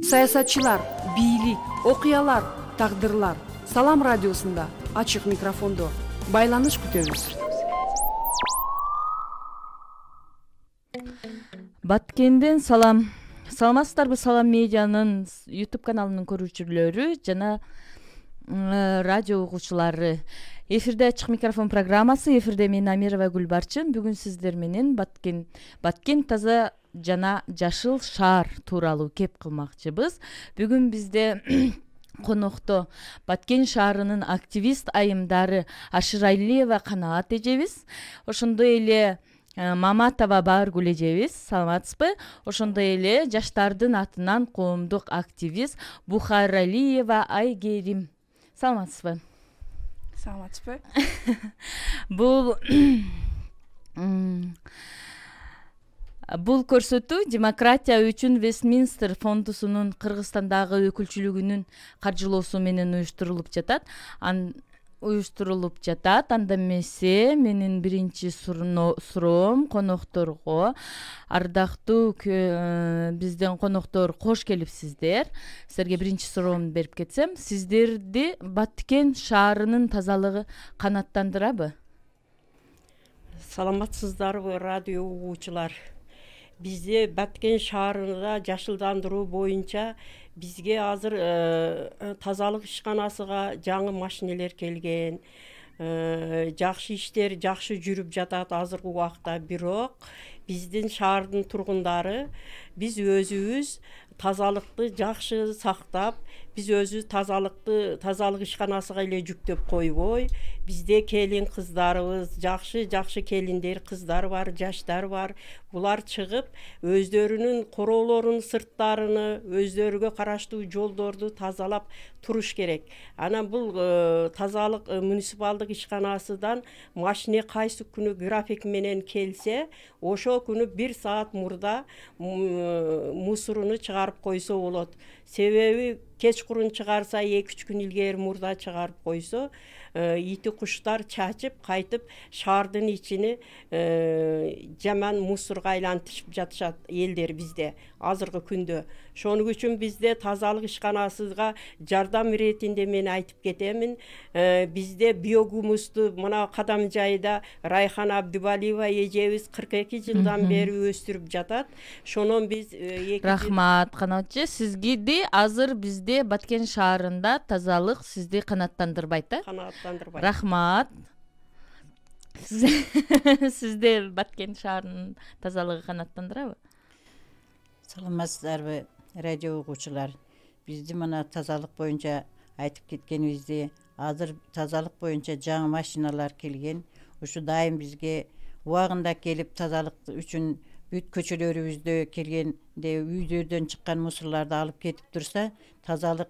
Саясатчылар, бийлик, окуялар, тагдырлар. Салам радиосунда ачык микрофондо байланыш күтөбүз. Баткенден салам. Саламатсыздарбы? Салам медианын YouTube каналынын көрүүчүлөрү жана радио угуучулары. Эфирде ачык микрофон программасы. Эфирде мен Амирова Гүлбарчын. Бүгүн сиздер менен Баткен таза жана жашыл шаар тууралуу кеп кылмакчыбыз. Бүгүн бизде конокто Баткен шаарынын активист айымдары Ашыралиева Канаат эжебиз, ошондой эле Маматова Бааргүл эжебиз, саламатсызбы? Ошондой эле жаштардын атынан коомдук активист Бухаралиева Айгерим. Саламатсызбы? Саламатсызбы? Бул көрсөтүү демократия үчүн Вестминстер фондусунун Кыргызстандагы өкүлчүлүгүнүн каржылоосу менен уюштурулуп жатат. Анда эмесе менин биринчи суроом конокторго, ардактуу бизден коноктор кош келипсиздер. Силерге биринчи суроомду берип кетсем, сиздерди Баткен шаарынын тазалыгы канааттандырабы? Саламатсыздарбы, радио угуучулар. Бизде Баткен шаарында жашылдандыруу боюнча бизге азыр тазалык ишканасыга жаңы машинелер келген. Жакшы иштер жакшы жүрүп жатат азыркы убакта. Бирок биздин шаардын тургундары биз өзүбүз тазалыкты жакшы сактап, биз өзү тазалык ишканасыга эле жүктөп койбой, бизде келин кыздарыбыз, жакшы келиндер, кыздар бар, жаштар бар. Булар чыгып, өздөрүнүн короолорунун сырттарыны, өздөрүгө караштуу жолдорду тазалап туруш керек. Анан бул тазалык муниципалдык ишканасынан машине кайсы күнү график менен келсе, ошол күнү 1 саат мурда мусоруну чыгарып койсо болот. Себеби кечкурун чыгарса 2-3 күн илгери мурда чыгарып койсо, ити куштар чачып кайтып шаардын ичини жаман мусорго айлантышып жатышат элдер бизде азыркы күндө. Ошону үчүн бизде тазалык ишканасыга жардам иретинде мен айтып кетемин. Бизде биогумусту мына кадам жайда Райхан Абдыбалиева эжебиз 42 жылдан бери өстүрүп жатат. Ошонун биз Рахмат Канатчы, сизге азыр бизде Баткен шаарында тазалык сизди канааттандырбайт, э? Канааттандырбайт. Рахмат. Сизде Баткен шаарынын тазалыгы канааттандырабы? Саламатсыздарбы, радио угуучулар. Бизди мына тазалык боюнча айтып кеткенибизди, азыр тазалык боюнча жаңы машиналар келген. Ушу дайым бизге убагында келип тазалык үчүн бүт көчөлөрүбүздө келгенде үйдөрдөн чыккан мусорлорду алып кетип турса, тазалык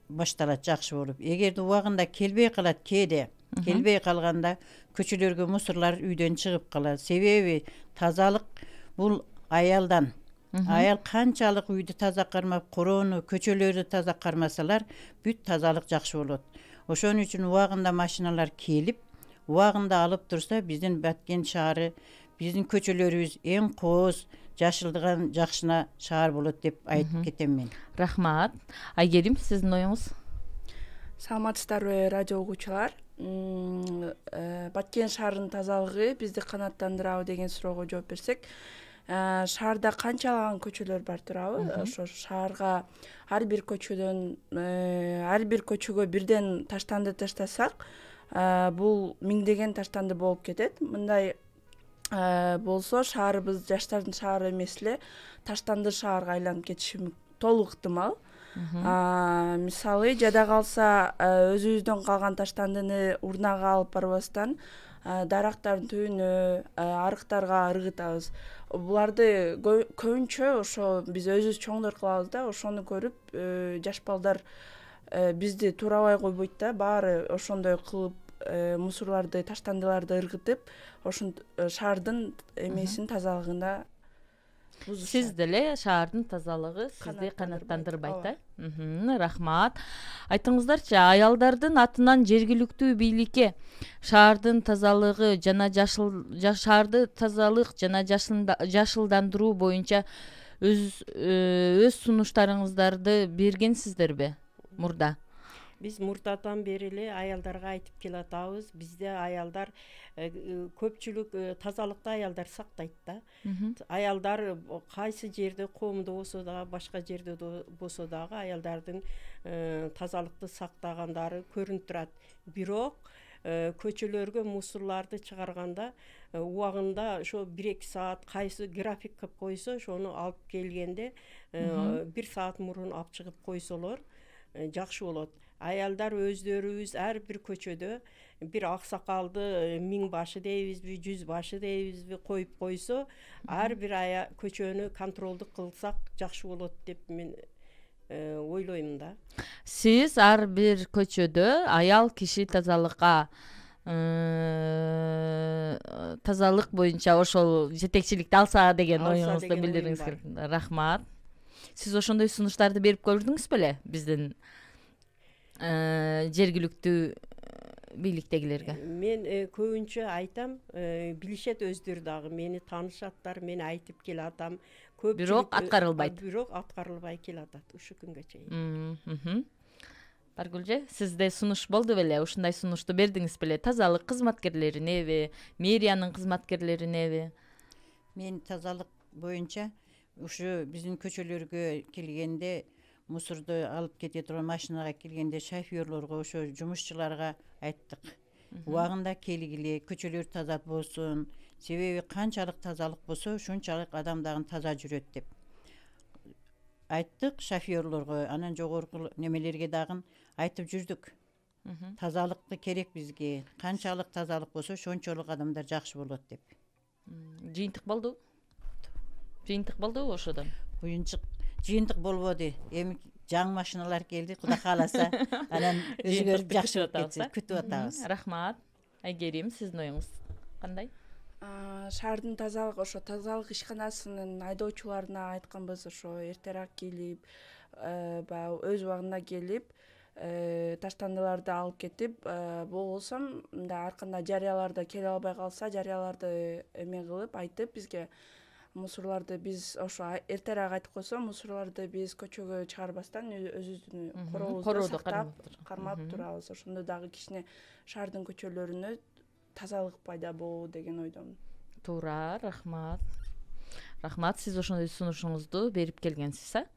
башталат жакшы болуп. Эгерде убагында келбей калат, келбей калганда көчөлөргө мусорлор үйдөн чыгып калат. Себеби тазалык бул аялдан. Аял канчалык үйдү таза кармап, короону, көчөлөрдү таза кармасалар, бүт тазалык жакшы болот. Ошон үчүн убагында машиналар келип, убагында алып турса, биздин Баткен шаары, биздин көчөлөрүбүз эң кооз, жашылдыган жакшына шаар болот деп айтып кетем мен. Рахмат. Айгерим, сиздин оюңуз? Саламатсыздарбы, радио угуучулар. Баткен шаарынын тазалыгы бизди канааттандырабы деген суроого жооп берсек, шаарда канчалаган көчөлөр бар турабы? Ошо шаарга ар бир көчөгө бирден таштанды таштасак, бул миңдеген таштанды болуп кетет. Мындай болсо шаарыбыз жаштардын шаары эмес эле таштанды шаарга айланып кетиши толук ыктымал. Мисалы, жада калса өзүбүздөн калган таштандыны урнага алып барбастан дарактардын түбүнө, арыктарга ыргытабыз. Буларды көбүнчө ошо биз өзүбүз чоңдор кылабыз да, ошону көрүп жаш балдар бизди туурабай койбойт да, баары ошондой кылып мусорларды, таштандыларды ыргытып, ошон шаардын эмесин тазалыгында Сиз деле шаардын тазалыгы сизди канааттандырбайт, э? Рахмат. Айтыңыздарчы, аялдардын атынан жергиликтүү бийликке шаардын тазалыгы жана шаарды тазалык жана жашылдандыруу боюнча өз сунуштарыңыздарды бергенсиздерби мурда? Биз мурдадан бери эле аялдарга айтып келатабыз. Бизде аялдар көпчүлүк тазалыкты аялдар сактайт да. Аялдар кайсы жерде, коомдо болсо да, башка жерде болсо дагы аялдардын тазалыкты сактагандары көрүнүп турат. Бирок көчөлөргө мусорларды чыгарганда убагында ошо 1-2 саат кайсы график кылып койсо, ошону алып келгенде 1 саат мурун алып чыгып койсолор жакшы болот. Аялдар өздөрүбүз ар бир көчөдө бир аксакалды 1000 башы дейбизби, 100 башы дейбизби коюп койсо, ар бир көчөнү контролдук кылсак жакшы болот деп мен ойлойм да. Сиз ар бир көчөдө аял киши тазалык боюнча ошол жетекчиликти алса деген оюңузду билдириңиз керек. Рахмат. Сиз ошондой сунуштарды берип көрдүңүз беле биздин жергиликтүү бийликтегилерге? Мен көбүнчө айтам, билишет өздөрү дагы, мени таанышаттар, мен айтып келатам. Бирок аткарылбайт. Бирок аткарылбай келатат ушу күнгө чейин. Баргүлжө, сизде сунуш болду беле? Ушундай сунушту бердиңиз беле? Тазалык кызматкерлеринеби, мэриянын кызматкерлеринеби? Мен тазалык боюнча ушу биздин көчөлөргө келгенде, мусорду алып кете турган машинага келгенде шофёрлорго, ошо жумушчуларга айттык. Убагында келгиле, көчөлөр таза болсун. Себеби канчалык тазалык болсо, ушунчалык адам дагы таза жүрөт деп айттык шофёрлорго. Анан жогорку немелерге дагы айтып жүрдүк. Тазалыкты керек бизге. Канчалык тазалык болсо, ошончолук адамдар жакшы болот деп. Жыйынтык болду? Жыйынтык болдубу ошодон? Жыйынтык болбоду. Эми жаңы машиналар келди, Кудай кааласа, анан өзгөрүп жакшы болуп кетсе күтүп атабыз. Рахмат. Айгерим, сиздин оюңуз кандай? Шаардын тазалык, ошо тазалык ишканасынын айдоочуларына айтканбыз, ошо эртерээк келип, баягы өз убагында келип, таштандыларды алып кетип, болбосо мындай ар кандай жарыяларда келе албай калса, жарыяларды эме кылып айтып бизге мусорларды биз ошо эртерээк айтып койсо, мусорларды биз көчөгө чыгарбастан өзүбүздүн корообузду сактап, кармап турабыз. Ошондо дагы кичине шаардын көчөлөрүнө тазалык пайда болобу деген ойдомун. Туура, рахмат. Рахмат, сиз ошондой сунушуңузду берип келгенсиз.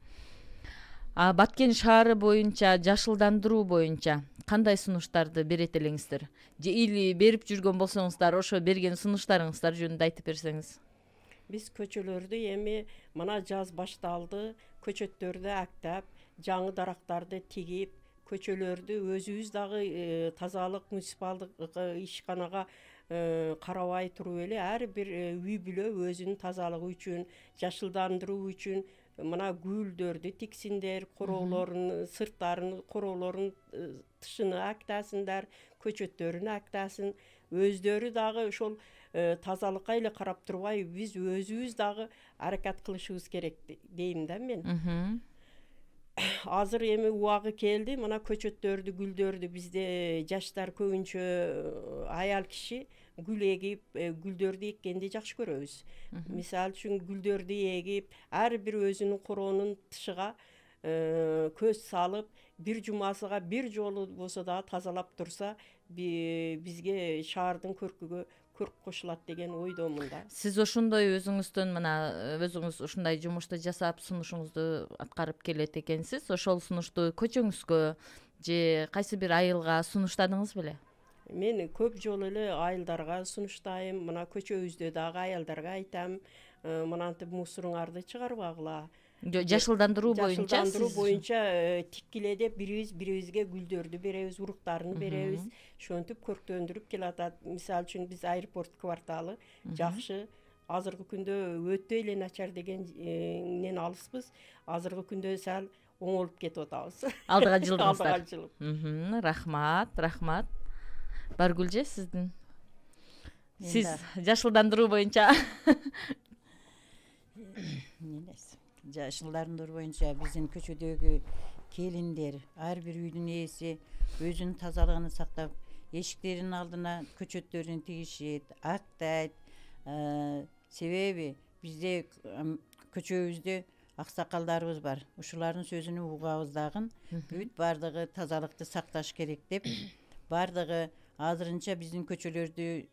Баткен шаары боюнча, жашылдандыруу боюнча кандай сунуштарды берет элеңиздер? Или берип жүргөн болсоңуздар, ошо берген сунуштарыңыздар жөнүндө айтып берсеңиз. Биз көчөлөрдү эми мына жаз башталды, көчөттөрдү актап, жаңы дарактарды тигип, көчөлөрдү өзүбүз дагы тазалык муниципалдык ишканага карабай туруп эле ар бир үй бүлө өзүнүн тазалыгы үчүн, жашылдандыруу үчүн мына гүлдөрдү тиксиндер, короолорун, сырттарын, короолорун тышыны актасындар, көчөттөрүн актасын. Өздөрү дагы ошол тазалыкка эле карап турбай, биз өзүбүз дагы аракет кылышыбыз керек дейм да мен. Азыр эми убагы келди, мына көчөттөрдү, гүлдөрдү бизде жаштар көбүнчө аял киши гүл эгип, гүлдөрдү эккенди жакшы көрөбүз. Мисалы үчүн гүлдөрдү эгип, ар бир өзүнүн короонун тышыга көз салып, бир жумасыга бир жолу болсо да тазалап турса, бизге шаардын көркүгө көрк кошулат деген ойдомун да. Сиз ошондой өзүңүздүн мына өзүңүз ушундай жумушту жасап, сунушуңузду аткарып келет экенсиз. Ошол сунушту көчөңүзгө же кайсы бир айылга сунуштадыңыз беле? Мен көп жолу эле айылдарга сунуштайм, мына көчөбүздө дагы аялдарга айтам, мынантип мусоруңарды чыгарбагыла. Жашылдандыруу боюнча тиккиле деп бирибизге гүлдөрдү беребиз, уруктарын беребиз. Ошентип көрктөндүрүп келатат. Мисалы үчүн биз аэропорт кварталы жакшы. Азыркы күндө өтө эле начар дегенден алыспыз. Азыркы күндө сал оңолуп кетип атабыз. Алдыга жылдыңыздар. Рахмат, рахмат. Баргүлжө, сиздин. Сиз жашылдандыруу боюнча жашылдандыруу боюнча биздин көчөдөгү келиндер, ар бир үйдүн ээси өзүнүн тазалыгын сактап, эшиктеринин алдына көчөттөрүн тигишет, актайт. Себеби бизде көчөбүздө аксакалдарыбыз бар. Ушулардын сөзүнө угабыз дагы. Бүт бардыгы тазалыкты сакташ керек деп, бардыгы азырынча биздин көчөлөрдү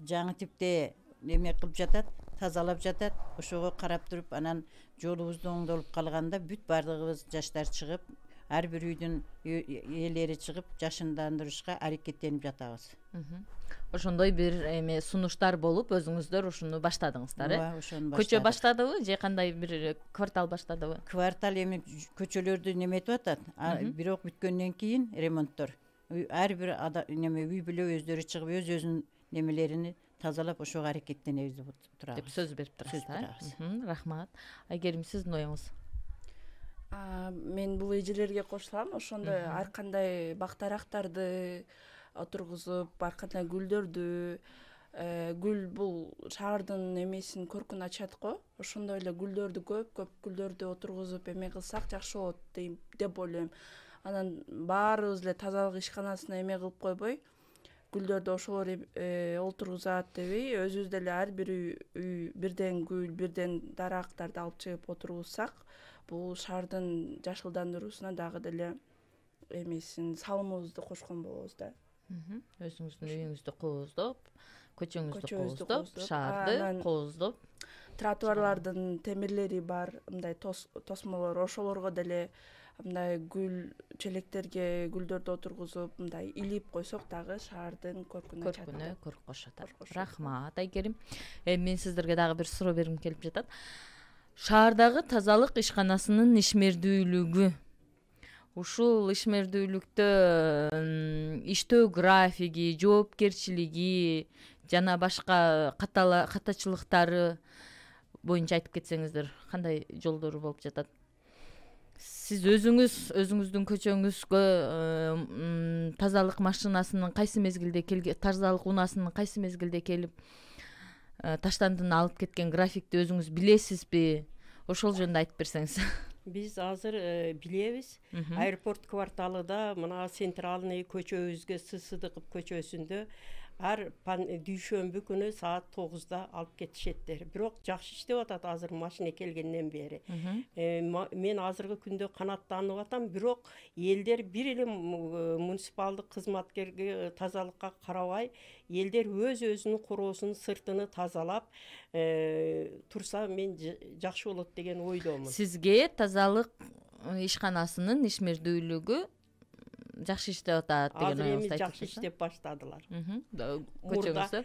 жаңы типте кылып жатат, тазалап жатат. Ошого карап туруп, анан жолубузду оңдолуп калганда бүт бардыгыбыз жаштар чыгып, ар бир үйдүн ээлери чыгып жашындандырышка аракеттенип жатабыз. Ошондой бир сунуштар болуп, өзүңүздөр ушуну баштадыңыздар, Ооба, ошону Көчө баштадык. баштадыбы же кандай бир квартал баштадыбы? Квартал көчөлөрдү неметип атат. Бирок бүткөндөн кийин ремонттор. Ар бир үй бүлө өздөрү чыгып, өзүнүн немелерини тазалап ошого аракеттенебиз деп турабыз. Деп сөз берип турасыздар. Рахмат. Айгерим, сиздин оюңуз? Мен бул эжелерге кошулам. Ошондой ар кандай бактарактарды отургузуп, ар кандай гүлдөрдү, гүл бул шаардын эмесин көркүн ачат го. Ошондой эле гүлдөрдү көп гүлдөрдү отургузуп эме кылсак жакшы болот деп ойлойм. Анан баарыбыз эле тазалык ишканасына эме кылып койбой, гүлдөрдү ошолор олтургузат дебей, өзүбүз деле ар бир үй бирден гүл, бирден дарактарды алып чыгып отургузсак, бул шаардын жашылдандыруусуна дагы деле эмесин, салымыбызды кошкон болобуз да. Өзүңүздүн үйүңүздү кооздоп, көчөңүздү кооздоп, шаарды кооздоп. Тротуарлардын темирлери бар, мындай тосмолор, ошолорго деле мындай гүл челектерге гүлдөрдү отургузуп, мындай илип койсок дагы шаардын көркүн ачат. Көрк кошот. Рахмат, Айгерим. Мен сиздерге дагы бир суроо бергим келип жатат. Шаардагы тазалык ишканасынын ишмердүүлүгү, ушул ишмердүүлүктө иштөө графиги, жоопкерчилиги жана башка катачылыктары боюнча айтып кетсеңиздер, кандай жолдору болуп жатат? Сиз өзүңүздүн көчөңүзгө тазалык машинасынын кайсы мезгилде келген, тазалык унаасынын кайсы мезгилде келип таштандыны алып кеткен графикти өзүңүз билесизби? Ошол жөнүндө айтып берсеңиз. Биз азыр билебиз. Аэропорт кварталыда мына центральный көчөбүзгө, Сысыдыков көчөсүндө ар дүйшөмбү күнү саат 9-да алып кетишеттер. Бирок жакшы иштеп атат азыр машина келгенден бери. Мен азыркы күндө канаттанып атам, бирок элдер бир эле муниципалдык кызматкерге тазалыкка карабай, элдер өзүнүн короосун, сыртыны тазалап турса, мен жакшы болот деген ойдомун. Сизге тазалык ишканасынын ишмердүүлүгү жакшы иштеп атат деген ойуңузду айтып жакшы иштеп баштадылар. Көчөңүздө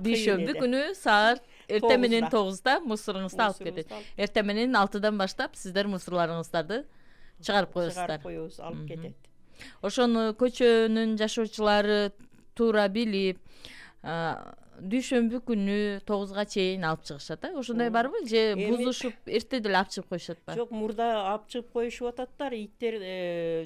дүйшөмбү күнү саат эртең менен 9-да мусоруңузду алып кетет. Эртең менен 6-дан баштап сиздер мусорларыңыздарды чыгарып коесуздар. Чыгарып коебуз, алып кетет. Ошону көчөнүн жашоочулары туура билип, дүйшөмбү күнү 9-га чейин алып чыгышат. Ошондой барбы же бузушуп эрте деле алып чыгып коюшат? Жок, мурда алып чыгып коюшуп ататтар, иттер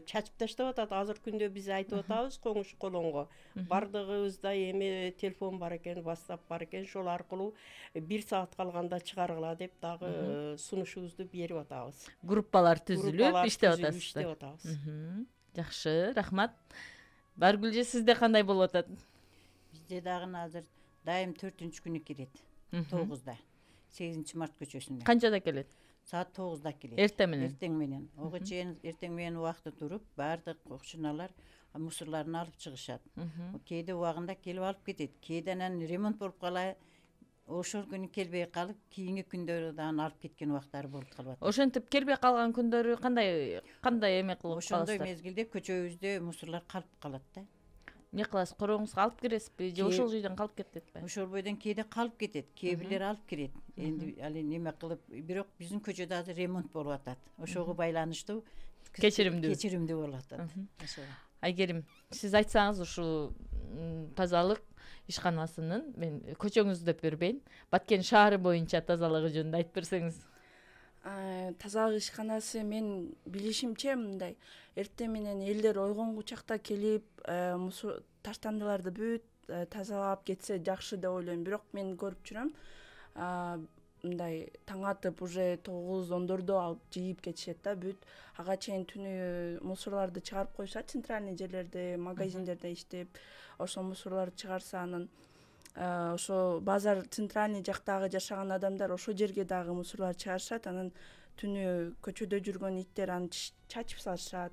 чачып таштап атат. Азыркы күндө биз айтып атабыз коңуш колонго. Бардыгыбызда эме телефон бар экен, WhatsApp бар экен, ошол аркылуу 1 саат калганда чыгаргыла деп дагы сунушубузду берип атабыз. Группалар түзүлүп иштеп атасыздар. Жакшы, рахмат. Баргүл же, сизде кандай болуп атат? Бизде дагы азыр дайым 4-күнү келет. 9-да. 8-март көчөсүндө. Канчада келет? Саат 9-да келет. Эртең менен. Ого чейин эртең менен убакта туруп, баардык кошуналар мусорларын алып чыгышат. Кээде убагында келип алып кетет. Кээде анан ремонт болуп кала, ошол күнү келбей калып, кийинки күндөрү дагы алып кеткен убактары болуп калат. Ошентип келбей калган күндөрү кандай эме кылып каласыздар? Ошондой мезгилде көчөбүздө мусорлар калып калат да. Не кыласыз? Корооңузга алып киресизби же ошол жерден калып кететпи? Ошол бойдон кээде калып кетет, кээ бирлер алып кирет. Энди али неме кылып, бирок биздин көчөдө азыр ремонт болуп атат. Ошого байланыштуу кечиримдүү болуп атат. Айгерим, сиз айтсаңыз, ушул тазалык ишканасынын, мен көчөңүздү деп бербейин, Баткен шаары боюнча тазалыгы жөнүндө айтып берсеңиз. Тазалык ишканасы мен билишимче мындай эртең менен элдер ойгонгу чакта келип таштандыларды бүт тазалап кетсе жакшы деп ойлойм. Бирок мен көрүп жүрөм, мындай таң атып уже 9-10 алып жыйып кетишет да, бүт ага чейин түнү мусорларды чыгарып коюшат, центральный жерлерде, магазиндерде иштеп, ошол мусорларды чыгарса анан ошо базар центральный жактагы жашаган адамдар ошол жерге дагы мусорларды чыгарышат. Анан түнү көчөдө жүргөн иттер аны чачып салышат.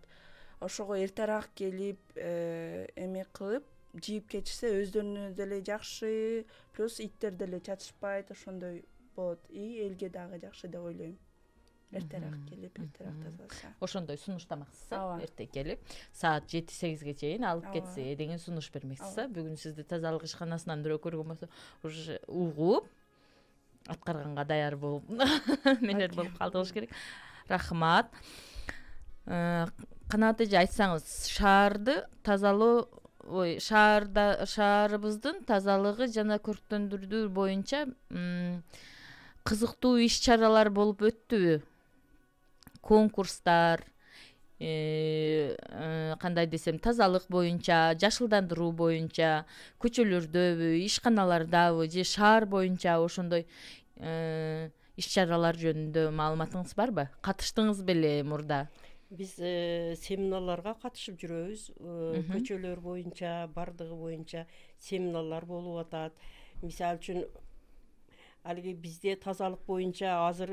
Ошого эртерээк келип эме кылып жийип кетишсе өздөрүнө деле жакшы, плюс иттер деле чачышпайт, ошондой болот. И элге дагы жакшы деп ойлойм. Эртерээк келип, эртерээк тазаласа. Ошондой сунуштамаксыз, Ооба. эрте келип, саат 7-8ге чейин алып кетсе деген сунуш бермексиз. Бүгүн сизди тазалык ишканасынан бирөө көргөн болсо, уже угуп, аткарганга даяр болуп, менер болуп калдыгыбыз керек. Рахмат. Канат эже, айтсаңыз, шаарды тазалоо, шаарыбыздын тазалыгы жана көрктөндүрүү боюнча кызыктуу иш-чаралар болуп өттүбү? Конкурстар, кандай десем, тазалык боюнча, жашылдандыруу боюнча, көчөлөрдөбү, ишканалардабы же шаар боюнча ошондой иш-чаралар жөнүндө маалыматыңыз барбы? Катыштыңыз беле мурда? Биз семиналарга катышып жүрөбүз. Көчөлөр боюнча, бардыгы боюнча семиналар болуп атат. Мисалы үчүн алиги бизде тазалык боюнча азыр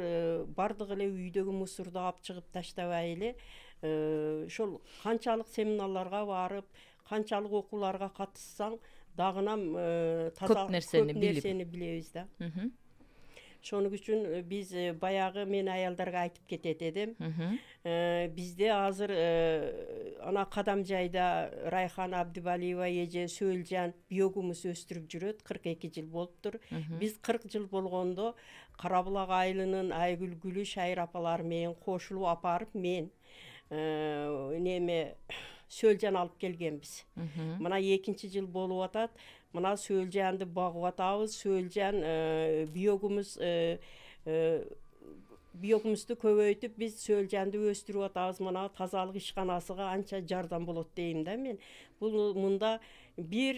бардык эле үйдөгү мусорду алып чыгып таштабай эле ошол канчалык семиналарга барып, канчалык окууларга катышсаң дагынам көп нерсени билебиз да. Ошону үчүн биз баягы мен аялдарга айтып кетет эдим. Бизде азыр ана Кадамжайда Райхан Абдыбалиева эже Сөөлжан биогумус өстүрүп жүрөт, 42 жыл болуптур. Биз 40 жыл болгондо Карабулак айылынын Айгүл Гүлүш айыр апалары менен кошулуп апарып мен неме Сөөлжан алып келгенбиз. Мына 2 жыл болуп атат. Мына Сөөлжанды багып атабыз. Сөөлжан биогумузду көбөйтүп биз Сөөлжанды өстүрүп атабыз. Мына тазалык ишканасыга анча жардам болот дейм да мен. Бул мында бир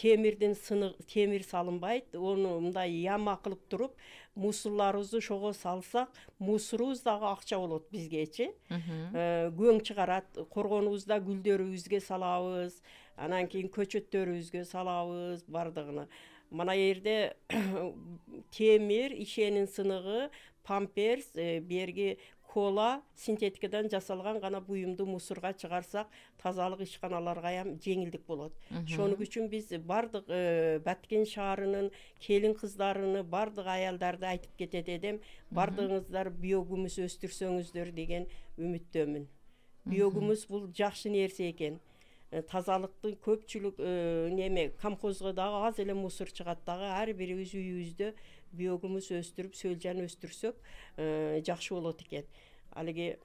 темир салынбайт. Ону мындай яма кылып туруп, мусорларыбызды ошого салсак, мусорубуз дагы акча болот бизгечи. Көң чыгарат, коргонубузда гүлдөрүбүзгө салабыз, анан кийин көчөттөрүбүзгө салабыз, бардыгына. Мына жерде темир, ишенин сыныгы, памперс, берги кола, синтетикадан жасалган гана буюмду мусорга чыгарсак, тазалык ишканаларга ham жеңилдик болот. Ошону үчүн биз бардык Баткен шаарынын келин кыздарыны, бардык аялдарды айтып кетет эдим. Бардыгыңыздар биогумус өстүрсөңүздөр деген үмүттөмүн. Биогумус бул жакшы нерсе экен. Тазалыктын көпчүлүк неме колхозго дагы аз эле мусор чыгат дагы, ар бирибиз үйүбүздө биогумус өстүрүп, Сөөлжан өстүрсөк жакшы болот экен. Алиги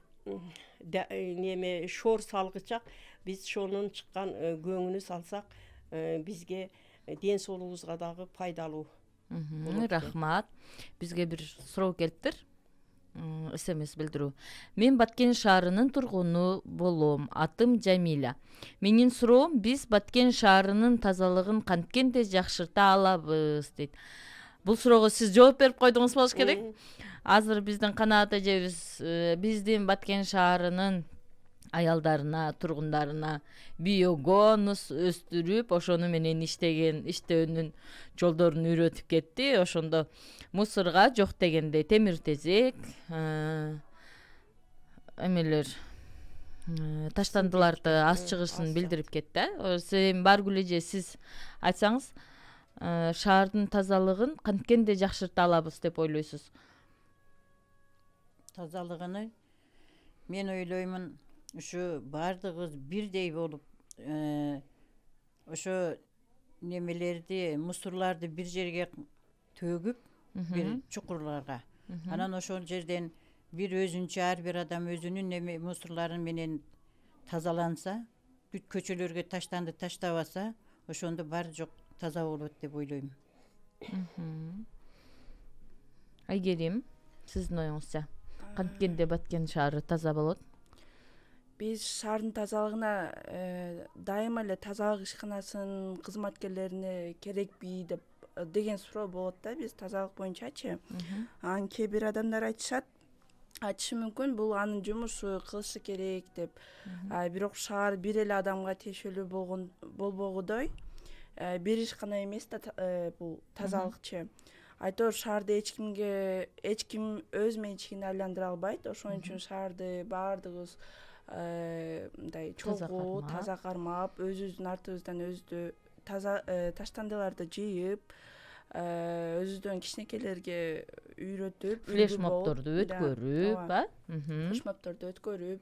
неме шор салгычак биз ошонун чыккан көңүнү салсак, бизге ден соолугубузга дагы пайдалуу. Рахмат. Бизге бир суроо келиптир. СМС билдирүү. Мен Баткен шаарынын тургуну болом. Атым Жамиля. Менин суроом, биз Баткен шаарынын тазалыгын канткенде жакшырта алабыз дейт. Бул суроого сиз жооп берип койдуңуз болуш керек. Азыр биздин Канат эжебиз биздин Баткен шаарынын аялдарына, тургундарына биогонус өстүрүп, ошону менен иштөөнүн жолдорун үйрөтүп кетти. Ошондо мусорга жок дегенде темир тезек, эмелер таштандыларды аз чыгышын билдирип кетти. Сен баргүл эже, сиз айтсаңыз, шаардын тазалыгын канткенде жакшырта алабыз деп ойлойсуз? Тазалыгыны мен ойлоймун, ушу бардыгыбыз бирдей болуп, ошо немелерди, мусорларды бир жерге төгүп, бир чукурларга. Анан ошол жерден бир өзүнчө, ар бир адам өзүнүн мусорлары менен тазаланса, бүт көчөлөргө таштанды таштабаса, ошондо бар жок таза болот деп ойлойм. Айгерим, сиздин оюңузча канткенде Баткен шаары таза болот? Биз шаардын тазалыгына дайыма эле тазалык ишканасынын кызматкерлерине керекпи деген суроо болот да, биз тазалык боюнчачы. Анан кээ бир адамдар айтышы мүмкүн, бул анын жумушу, кылышы керек деп. Бирок шаар бир эле адамга тиешелүү болбогудой, бир иш гана эмес да бул тазалыкчы. Айтор шаарды эч ким өз менчигине айландыра албайт. Ошон үчүн шаарды баардыгыбыз мындай чогуу, таза кармап, өзүбүздүн артыбыздан өзүбүздү таза таштандыларды жыйып, өзүбүздөн кичинекейлерге үйрөтүп, флешмобдорду өткөрүп, флешмобдорду өткөрүп,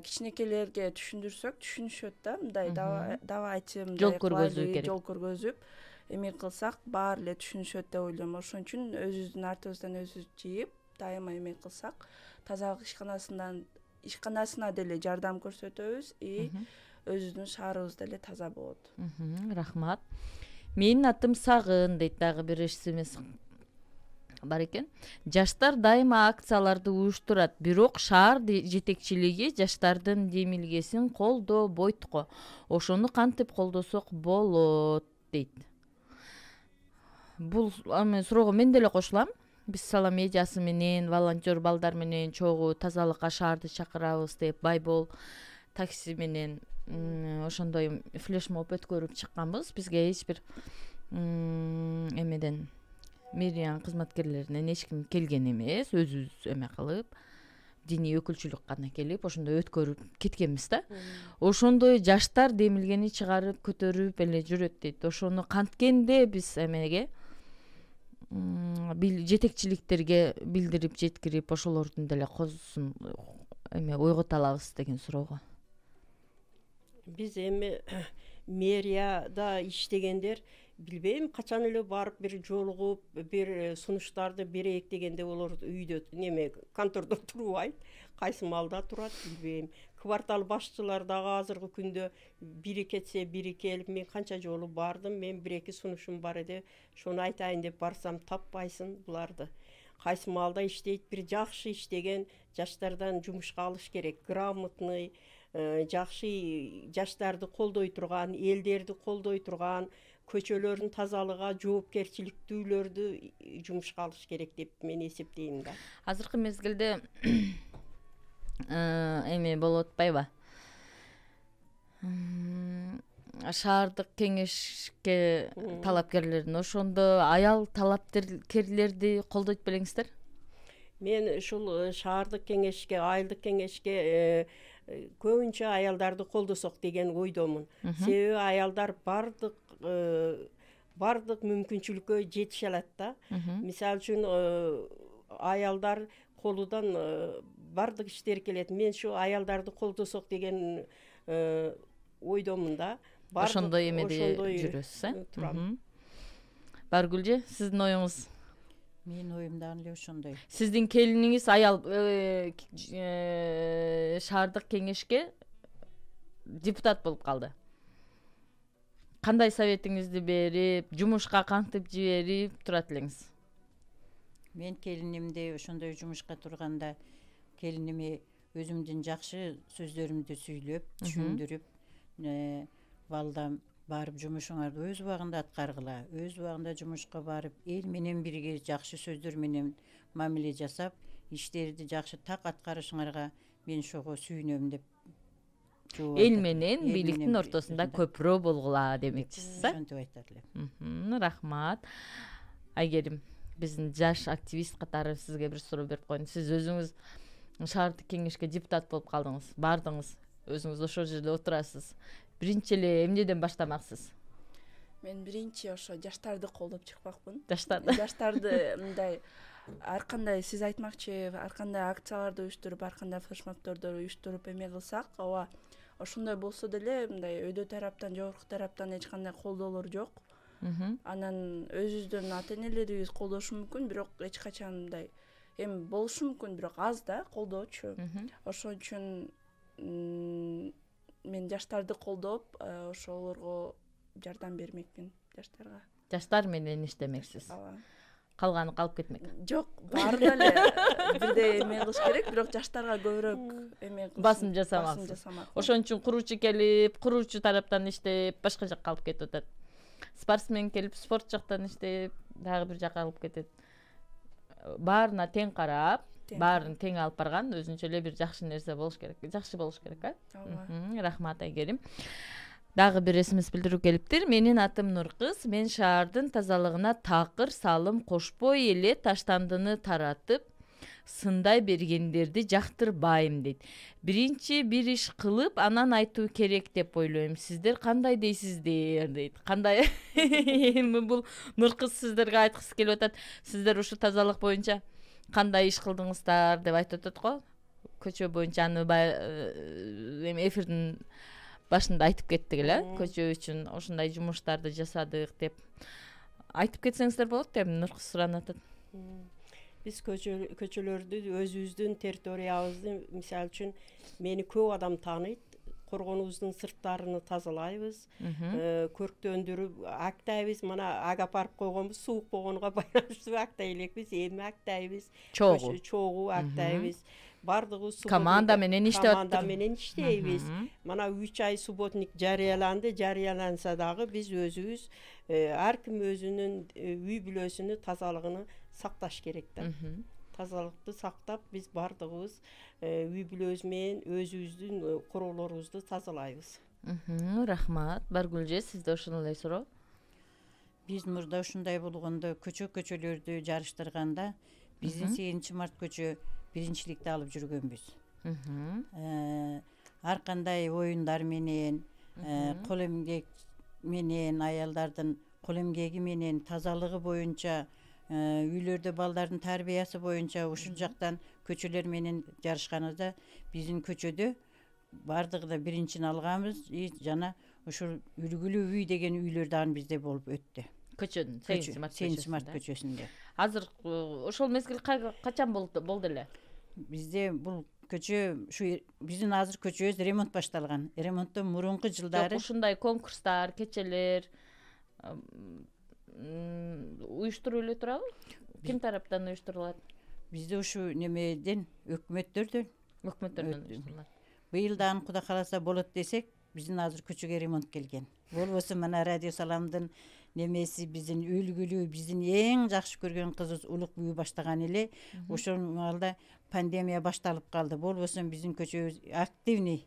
кичинекейлерге түшүндүрсөк түшүнүшөт да, мындай давайчы мындай жол көргөзүп эме кылсак баары эле түшүнүшөт деп ойлойм. Ошон үчүн өзүбүздүн артыбыздан өзүбүз жыйып, дайыма эме кылсак, тазалык ишканасына деле жардам көрсөтөбүз и өзүбүздүн шаарыбыз деле таза болот. Рахмат. Менин атым Сагын дейт дагы бир эсимиз бар экен. Жаштар дайыма акцияларды уюштурат, бирок шаар жетекчилиги жаштардын демилгесин колдобойт го. Ошону кантип колдосок болот дейт. Бул суроого мен деле кошулам. Биз Сала медиасы менен, волонтер балдар менен чогуу тазалыкка шаарды чакырабыз деп, Байбол такси менен ошондой флешмоб өткөрүп чыкканбыз. Бизге эч бир эмеден мэрия кызматкерлеринен эч ким келген эмес, өзүбүз эме кылып, диний өкүлчүлүк гана келип ошондой өткөрүп кеткенбиз да. Ошондой жаштар демилгени чыгарып көтөрүп эле жүрөт дейт. Ошону канткенде биз эмеге жетекчиликтерге билдирип жеткирип, ошолордун деле козусун ойгото алабыз деген суроого. Биз эми мэрияда иштегендер билбейм качан эле барып бир жолугуп, бир сунуштарды берейик дегенде олор үйдө неме контордо турбайт. Кайсы маалда турат билбейм. Квартал башчылар дагы азыркы күндө бири кетсе бири келип, мен канча жолу бардым, мен бир эки сунушум бар эди, шону айтайын деп барсам таппайсың буларды. Кайсы маалда иштейт, бир жакшы иштеген жаштардан жумушка алыш керек. Грамотный, жакшы жаштарды колдой турган, элдерди колдой турган, көчөлөрдүн тазалыгына жоопкерчиликтүүлөрдү жумушка алыш керек деп мен эсептейм да. Азыркы мезгилде эме болуп атпайбы? Шаардык кеңешке талапкерлерин, ошондо аял талапкерлерди колдойт белеңиздер? Мен ушул шаардык кеңешке, айылдык кеңешке көбүнчө аялдарды колдосок деген ойдомун. Себеби аялдар бардык мүмкүнчүлүккө жетише алат да. Мисалы үчүн аялдар колудан бардык иштер келет. Мен ушу аялдарды колдосок деген ойдомун да. Ошондой эмеде жүрөсүз, турам. Баргүлжү, сиздин оюңуз? Менин оюм дагы эле ошондой. Сиздин келиниңиз аял шаардык кеңешке депутат болуп калды. Кандай советиңизди берип, жумушка кантип жиберип турат элеңиз? Мен келинимди ошондой жумушка турганда келиниме өзүмдүн жакшы сөздөрүмдү сүйлөп, түшүндүрүп, балдам барып жумушуңарды өз убагында аткаргыла, өз убагында жумушка барып, эл менен бирге жакшы сөздөр менен мамиле жасап, иштерди жакшы так аткарышыңарга мен ошого сүйүнөм деп эл менен бийликтин ортосунда көпүрө болгула демекчисиз, ошентип айтат элем. Рахмат. Айгерим, биздин жаш активист катары сизге бир суроо берип коеюн. Сиз өзүңүз шаардык кеңешке депутат болуп калдыңыз, бардыңыз, өзүңүз ошол жерде отурасыз. Биринчи эле эмнеден баштамаксыз? Мен биринчи ошо жаштарды колдоп чыкпакмын. Жаштарды мындай ар кандай сиз айтмакчы, ар кандай акцияларды уюштуруп, ар кандай флешмобдорду уюштуруп эме кылсак, ооба, ошондой болсо деле мындай өйдө тараптан, жогорку тараптан эч кандай колдоолор жок. Анан өзүбүздүн ата-энелерибиз колдошу мүмкүн, бирок эч качан мындай эми болушу мүмкүн, бирок аз да колдоочу. Ошон үчүн мен жаштарды колдоп, ошолорго жардам бермекмин, жаштарга. Жаштар менен иштемексиз. Ооба. Калганы калып кетмек. Жок, баарына эле бирдей эме кылыш керек, бирок жаштарга көбүрөөк эме кылыш. Басым жасамаксыз. Ошон үчүн куруучу келип, куруучу тараптан иштеп, башка жакка алып кетип атат. Спортсмен келип, спорт жактан иштеп, дагы бир жакка алып кетет. Баарына тең карап, баарын тең алып барган өзүнчө эле бир жакшы нерсе болуш керек. Жакшы болуш керек, Ооба. Рахмат Айгерим. Дагы бир смс билдирүү келиптир. Менин атым Нуркыз. Мен шаардын тазалыгына такыр салым кошпой эле таштандыны таратып, сындай бергендерди жактырбайм дейт. Биринчи бир иш кылып, анан айтуу керек деп ойлойм. Сиздер кандай дейсиздер дейт. Кандай? Эми бул Нуркыз сиздерге айткысы келип атат. Сиздер ушу тазалык боюнча кандай иш кылдыңыздар деп айтып атат го. Көчө боюнча аны эми эфирдин башында айтып кеттик эле. Көчө үчүн ошондой жумуштарды жасадык деп айтып кетсеңиздер болот деп Нуркыз суранып атат. Биз көчөлөрдү өзүбүздүн территориябызды, мисалы үчүн мени көп адам тааныйт. Коргонубуздун сырттарыны тазалайбыз, көрктөндүрүп актайбыз. Мына ага апарып койгонбуз, суук болгонуга байланыштуу актай элекпиз, эми актайбыз. Чогуу актайбыз. Бардыгыбыз команда менен иштеп атат. Команда менен иштейбиз. Мына 3 ай субботник жарыяланды. Жарыяланса дагы биз өзүбүз ар ким өзүнүн үй бүлөсүнүн тазалыгын сакташ керек да. Тазалыкты сактап, биз бардыгыбыз үй бүлөбүз менен өзүбүздүн короолорубузду тазалайбыз. Рахмат. Баргүлже, сизде ошондой эле суроо? Биз мурда ушундай болгондо көчөлөрдү жарыштырганда биздин 8 март көчө биринчиликти алып жүргөнбүз. Ар кандай оюндар менен, кол эмгек менен, аялдардын кол эмгеги менен, тазалыгы боюнча, үйлөрдө балдардын тарбиясы боюнча ушул жактан көчөлөр менен жарышканыбызда биздин көчөдө бардыгы да биринчини алганбыз. Жана ушул үлгүлүү үй деген үйлөр дагы бизде болуп өттү. Көчөнүн 8 март көчөсүндө. Азыр ошол мезгил качан болду эле? Бизде бул көчө, ушу биздин азыр көчөбүз ремонт башталган. Ремонттон мурунку жылдары ушундай конкурстар, кечелер уюштуруп эле турабы? Ким тараптан уюштурулат? Бизде ушу немеден, өкмөттөрдөн уюштурулат. Быйыл дагы Кудай кааласа болот десек, биздин азыр көчөгө ремонт келген. Болбосо мына Радио Саламдын немеси биздин үлгүлүү, биздин эң жакшы көргөн кызыбыз Улук бүү баштаган эле. Ошол маалда пандемия башталып калды. Болбосо биздин көчөбүз активный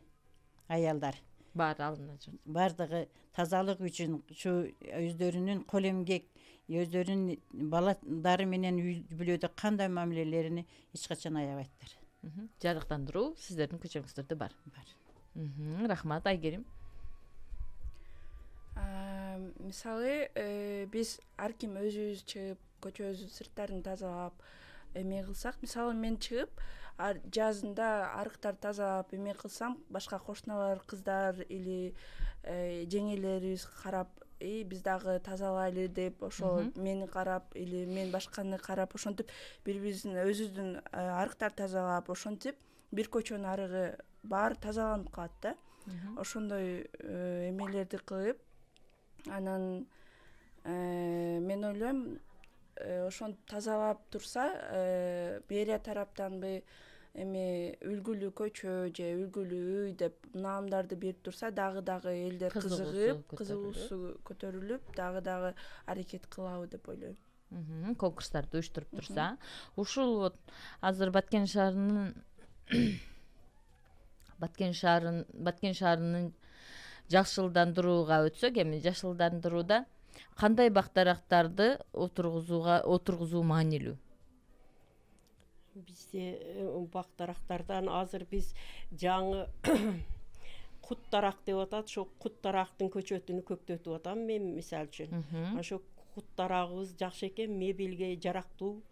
аялдар. Бар алына жүр. Бардыгы тазалык үчүн ушу өздөрүнүн кол эмгек, өздөрүнүн балдары менен үй бүлөдө кандай мамилелерин эч качан аябайттыр. Жарыктандыруу сиздердин көчөңүздөрдө бар. Рахмат, Айгерим. Мисалы, биз ар ким өзүбүз чыгып, көчөбүздүн сырттарын тазалап, эме кылсак, мисалы мен чыгып, жазында арыктар тазалап эме кылсам, башка кошуналар, кыздар или жеңелерибиз карап, биз дагы тазалайлы деп, ошо мени карап или мен башканы карап, ошентип бири-бирибиздин өзүбүздүн арыктар тазалап, ошентип бир көчөнүн арыгы баары тазаланып калат да. Ошондой эмелерди кылып, анан мен ойлойм, ошентип тазалап турса, мэрия тараптанбы эми үлгүлүү көчө же үлгүлүү үй деп наамдарды берип турса, дагы элдер кызыгып, кызыгуусу көтөрүлүп, дагы аракет кылабы деп ойлойм. Конкурстарды уюштуруп турса, ушул вот азыр Баткен шаарынын жакшылдандырууга өтсөк, эми жакшылдандырууда кандай бактарактарды отургузуу маанилүү? Бизде бактарактардан азыр биз жаңы кут дарак деп атат. Ошо кут дарактын көчөтүнү көктөтүп атам мен, мисалы үчүн. Ошо кут дарагыбыз жакшы экен, мебелге жарактуу,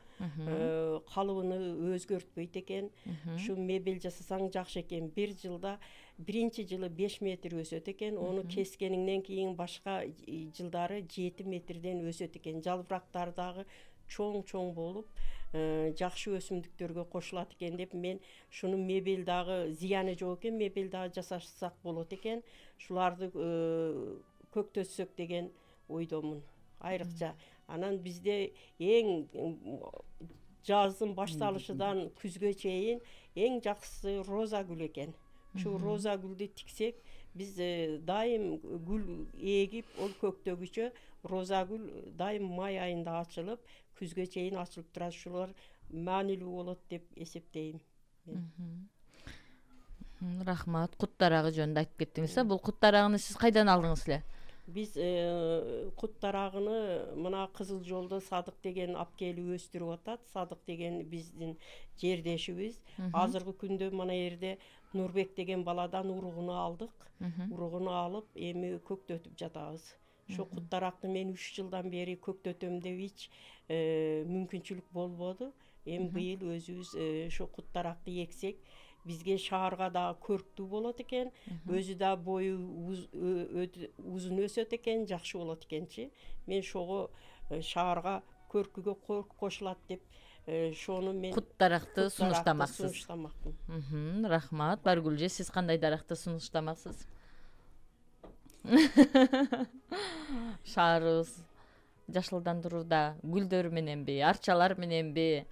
калыбыны өзгөртпөйт экен. Ушу мебель жасасаң жакшы экен. Бир жылда биринчи жылы 5 метр өсөт экен. Ону кескениңден кийин башка жылдары 7 метрден өсөт экен. Жалбырактары дагы чоң болуп, жакшы өсүмдүктөргө кошулат экен деп мен шуну мебель дагы зыяны жок экен, мебель дагы жасасак болот экен. Шуларды көктөтсөк деген ойдомун. Айрыкча анан бизде эң жаздын башталышынан күзгө чейин эң жакшысы роза гүл экен. Ушу роза гүлдү тиксек, биз дайым гүл эгип, ол көктөгүчө роза гүл дайым май айында ачылып, күзгө чейин ачылып турат. Ушулар маанилүү болот деп эсептейм. Рахмат. Кут дарагы жөнүндө айтып кеттиңиз. Бул кут дарагыны сиз кайдан алдыңыз эле? Биз кут дарагыны мына Кызыл Жолдо Садык деген апкели өстүрүп атат. Садык деген биздин жердешибиз. Азыркы күндө мына жерде Нурбек деген баладан уругуну алдык. Уругуну алып, эми көктөтүп жатабыз. Ошо кут даракты мен 3 жылдан бери көктөтөм деп эч мүмкүнчүлүк болбоду. Эми быйыл өзүбүз ошо кут даракты эксек, бизге шаарга да көрктүү болот экен, өзү да бою узун өсөт экен, жакшы болот экенчи. Мен ошого шаарга көркүгө кошулат деп ошону мен Кут даракты сунуштамаксыз. Сунуштамакмын. Рахмат. Баргүлжи, сиз кандай даракты сунуштамаксыз? Шаарыбыз жашылдандырууда гүлдөр мененби, арчалар мененби,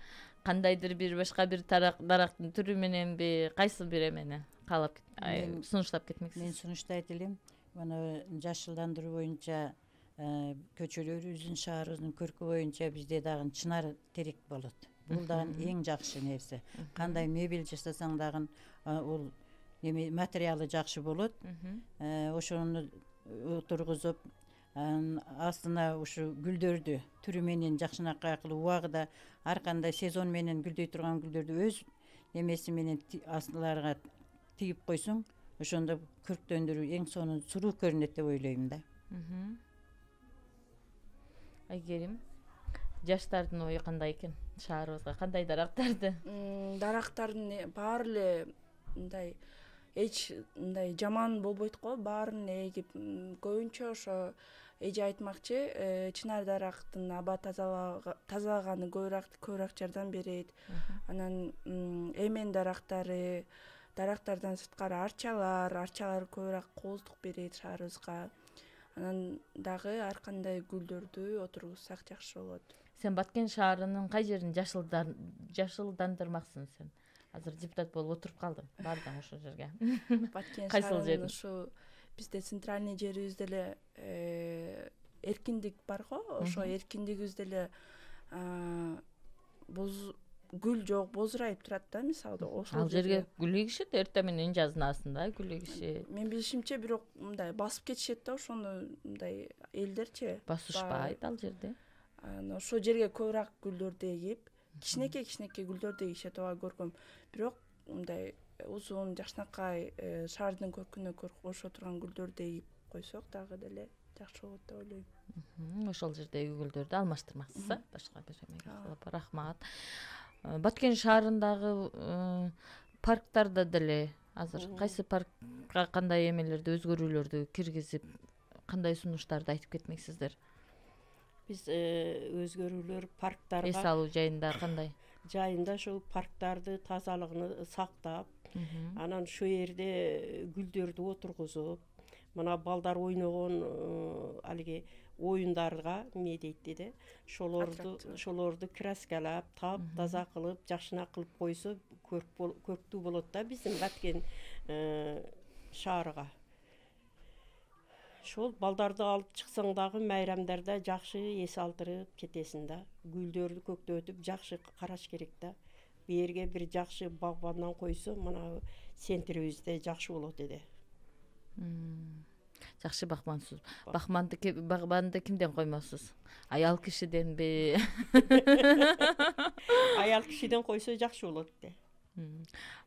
кандайдыр бир башка бир дарактын түрү мененби, кайсы бир эмени каалап сунуштап кетмексиз? Мен сунуштайт элем. Мына жашылдандыруу боюнча көчөлөрүбүздүн, шаарыбыздын көркү боюнча бизде дагы чынар терек болот. Бул дагы эң жакшы нерсе. Кандай мебель жасасаң дагы ол материалы жакшы болот. Ошону отургузуп, астына ушу гүлдөрдү түрү менен жакшынакай кылып, убагында ар кандай сезон менен гүлдөй турган гүлдөрдү өз эмеси менен астыларга тигип койсоң, ошондо көрктөндүрүү эң сонун суруу көрүнөт деп ойлойм да. Айгерим, жаштардын ою кандай экен? Шаарыбызга кандай дарактарды? Дарактардын баары эле мындай эч мындай жаман болбойт го, баарын эгип, көбүнчө ошо эже айтмакчы, чынар дарактын аба тазалаганы көбүрөөк жардам берет. Анан эмен дарактардан сырткары арчалар көбүрөөк кооздук берет шаарыбызга. Анан дагы ар кандай гүлдөрдү отургузсак жакшы болот. Сен Баткен шаарынын кай жерин жашылдандырмаксың сен? Азыр депутат болуп отуруп калдым. Бардым ошол жерге. Баткен Кайсыл шаарынын жерин? ушу бизде центральный жерибизде эле эркиндик бар го. Ошо эркиндигибизде эле гүл жок, бозурайып турат да, мисалы. Ал жерге гүл эгишет, эртең менен жаздын астында гүл эгишет. Мен билишимче, бирок мындай басып кетишет да, ошону мындай элдерчи Басышпайт ал жерде. Ошол жерге көбүрөөк гүлдөрдү эгип, кичинекей гүлдөрдү эгишет, ооба көргөм. Бирок мындай узун, жакшынакай шаардын көркүнө кошо турган гүлдөрдү эгип койсок дагы деле жакшы болот деп ойлойм. Ошол жердеги гүлдөрдү алмаштырмаксыз, башка бир эмеге. Рахмат. Баткен шаарындагы парктарда деле азыр кайсы паркка кандай эмелерди, өзгөрүүлөрдү киргизип, кандай сунуштарды айтып кетмексиздер? Биз өзгөрүүлөр парктарга, эс алуу жайында кандай? Жайында ошол парктарды тазалыгын сактап, анан ошол жерде гүлдөрдү отургузуп, мына балдар ойногон алиги оюндарга эмне дейт деди, ошолорду краскалап, таза кылып, жакшына кылып койсо көрктүү болот да биздин Баткен шаарыга. Ошол балдарды алып чыксаң дагы майрамдарда жакшы эс алдырып кетесиң да. Гүлдөрдү көктөтүп жакшы караш керек да. Бу жерге бир жакшы багбандан койсо, мына центрибизде жакшы болот эди. Жакшы багбансыз. Багбанды кимден коймосуз? Аял кишиденби? Аял кишиден койсо жакшы болот эди.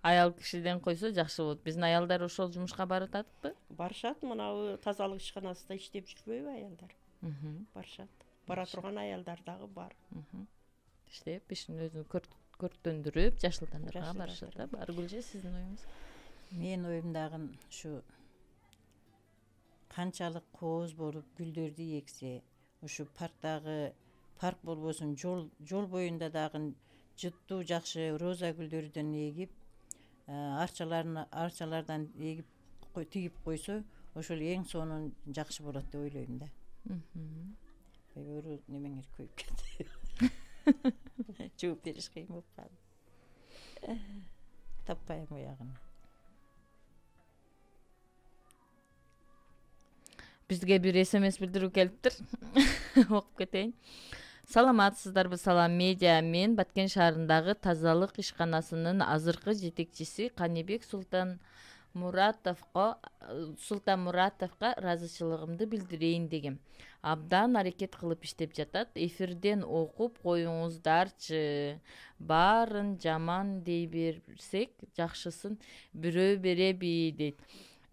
Аял кишиден койсо жакшы болот. Биздин аялдар ошол жумушка барып атпы? Барышат, мына тазалык ишканасында иштеп жүрбөйбү аялдар? Барышат. Бара турган аялдар дагы бар. Иштеп, ишин өзүн көрктөндүрүп, жашылдандырганга барышат да. Баргүлжи, сиздин оюңуз? Менин оюм дагы ушу канчалык кооз болуп гүлдөрдү эксе, ушу парк болбосун, жол боюнда дагы жыттуу жакшы роза гүлдөрдөн эгип, арчалардан эгип тигип койсо, ошол эң сонун жакшы болот деп ойлойм да. Өрү немеңер көйүп кетти. Жооп бериш кыйын болуп калды. Таппайм уягын. Бизге бир СМС билдирүү келиптир. Окуп кетейин. Саламатсыздарбы, Салам медиа. Мен Баткен шаарындагы тазалык ишканасынын азыркы жетекчиси Канибек Султан Муратовго ыраазычылыгымды билдирейин дегем. Абдан аракет кылып иштеп жатат. Эфирден окуп коюңуздарчы. Баарын жаман дей берсек, жакшысын бирөө береби дейт.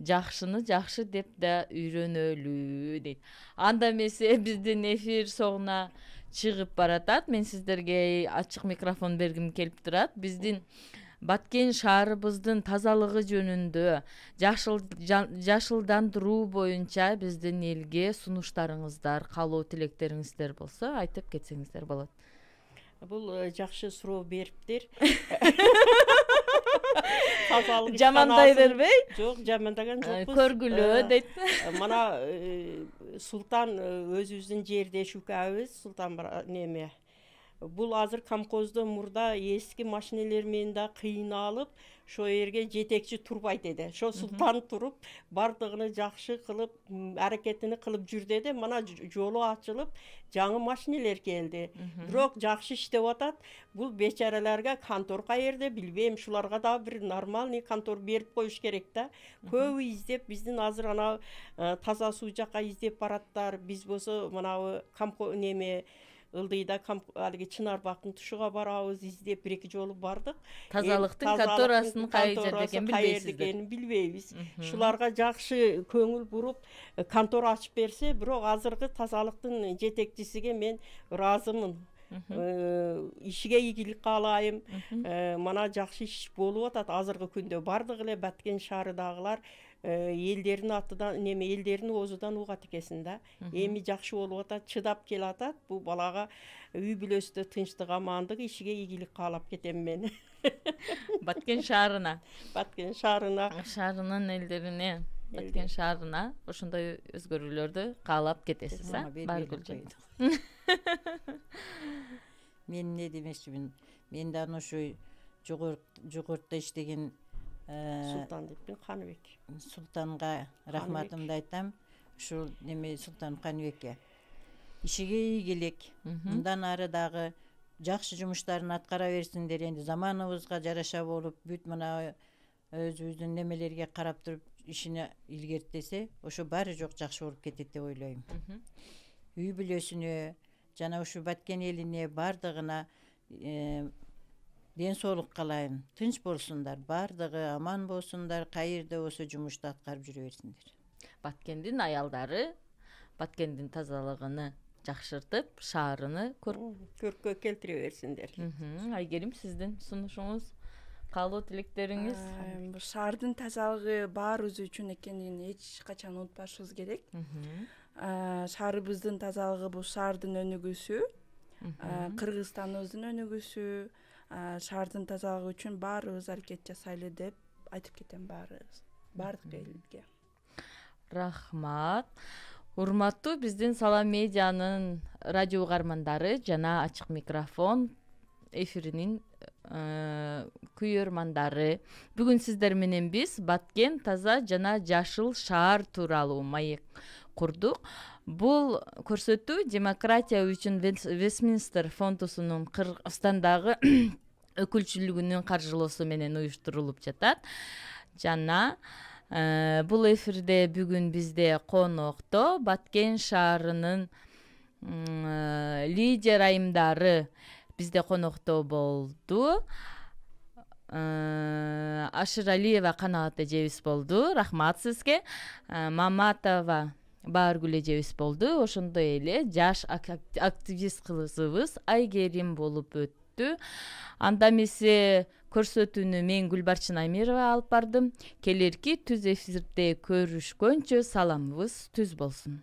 Жакшыны жакшы деп да үйрөнөлү дейт. Анда эмесе биздин эфир соңуна чыгып баратат. Мен сиздерге ачык микрофон бергим келип турат. Биздин Баткен шаарыбыздын тазалыгы жөнүндө, жашылдандыруу боюнча биздин элге сунуштарыңыздар, каалоо тилектериңиздер болсо айтып кетсеңиздер болот. Бул жакшы суроо бериптир. Жамандай бербей? Жок, жамандаган жокпуз. Көргүлөө дейт. Мана Султан өзүбүздүн жердеш укабыз, Султан неме. Бул азыр камкоздо мурда эски машинелер менен да кыйналып, шо жерге жетекчи турбайт эди. Шо Султан туруп, бардыгыны жакшы кылып, аракетини кылып жүрдү эди. Мана жолу ачылып, жаңы машинелер келди. Бирок жакшы иштеп атат. Бул бечараларга контор каерде билбейм, шуларга да бир нормальный контор берип коюш керек да. Көбү издеп, биздин азыр ана таза суу жакка издеп бараттар. Биз болсо мына неме Ылдыйда алиги Чынарбактын тушуга барабыз, издеп бир-эки жолу бардык. Тазалыктын конторасын кай жерде экенин билбейбиз. Шуларга жакшы көңүл буруп, контора ачып берсе, бирок азыркы тазалыктын жетекчисиге мен ыраазымын. Ишиге ийгилик каалайм. Мана жакшы иш болуп атат азыркы күндө. Бардык эле Баткен шаарындагылар элдердин атынан элдердин оозудан угат экенсин да. Эми жакшы болуп атат, чыдап келатат. Бул балага үй бүлөсүндө тынчтык, амандык, ишиге ийгилик каалап кетем мен. Баткен шаарына. Баткен шаарына. Шаарынын элдерине, Баткен шаарына ошондой өзгөрүүлөрдү каалап кетесиз, Бар Гүлжан. Мен не демекчимин? Мен да ошо жогоруда иштеген Султан деппин, Каныбек. Султанга рахматымды айтам. Ушул неме Султан Каныбекке. Ишиге ийгилик. Мындан ары дагы жакшы жумуштарын аткара берсиндер. Энди заманыбызга жараша болуп, бүт мына өзүбүздүн немелерге карап туруп ишини илгертесе, ошо баары жок жакшы болуп кетет деп ойлойм. Үй бүлөсүнө, жана ушу Баткен элине бардыгына ден соолук каалайм. Тынч болсундар, бардыгы аман болсундар, кайерде болсо жумушту аткарып жүрө берсиндер. Баткендин аялдары Баткендин тазалыгыны жакшыртып, шаарыны көрккө келтире берсиндер. Айгерим, сиздин сунушуңуз, каалоо тилектериңиз? Бул шаардын тазалыгы баарыбыз үчүн экенин эч качан унутпашыбыз керек. Шаарыбыздын тазалыгы бул шаардын өнүгүүсү, Кыргызстаныбыздын өнүгүүсү. Шаардын тазалыгы үчүн баарыбыз аракет жасайлы деп айтып кетем баардык элге. Рахмат. Урматтуу биздин Салам медианын радио угармандары жана ачык микрофон эфиринин күйөрмандары. Бүгүн сиздер менен биз Баткен таза жана жашыл шаар тууралуу маек курдук. Бул көрсөтүү демократия үчүн Вестминстер фондусунун Кыргызстандагы өкүлчүлүгүнүн каржылоосу менен уюштурулуп жатат. Жана бул эфирде бүгүн бизде конокто Баткен шаарынын лидер айымдары бизде конокто болду. Ашыралиева Канаат эжебиз болду. Рахмат сизге. Маматова Бааргүл эжебиз болду. Ошондой эле жаш активист кызыбыз Айгерим болуп өттү. Анда эмесе көрсөтүүнү мен Гүлбарчын Амирова алып бардым. Келерки түз эфирде көрүшкөнчө саламыбыз түз болсун.